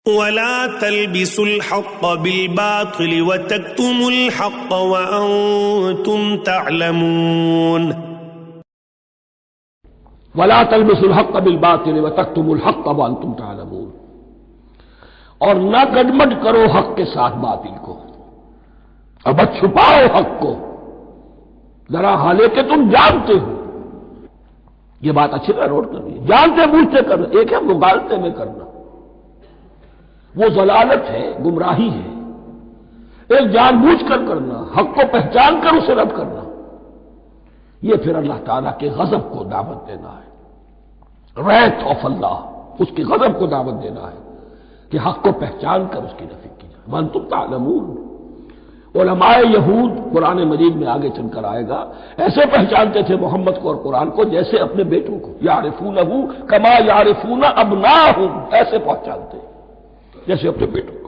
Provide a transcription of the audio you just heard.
ولا تلبسوا الحق بالباطل وتكتموا الحق وأنتم تعلمون ولا تلبسوا الحق بالباطل وتكتموا الحق وانتم تعلمون، اور نہ گڈمڈ کرو حق کے ساتھ باطل کو، اور بس چھپاؤ حق کو، ذرا حالانکہ تم جانتے ہو۔ یہ بات اچھی طرح نوٹ کرنی ہے، جانتے بوجھتے کرنا، ایک ہے مغالطے میں کرنا، وہ ضلالت ہے، گمراہی ہے۔ ایک جان بوجھ کر کرنا، حق کو پہچان کر اسے رد کرنا، یہ پھر اللہ تعالیٰ کے غضب کو دعوت دینا ہے، wrath of اللہ، اس کی غضب کو دعوت دینا ہے کہ حق کو پہچان کر اس کی نفی کی جائے۔ وانتم تعلمون، علماء یہود قرآن مجید میں آگے چل کر آئے گا، ایسے پہچانتے تھے محمد کو اور قرآن کو جیسے اپنے بیٹوں کو، یعرفونہ کما یعرفون ابناہم، ایسے پہچانتے جیسے اپنے بیٹوں کو۔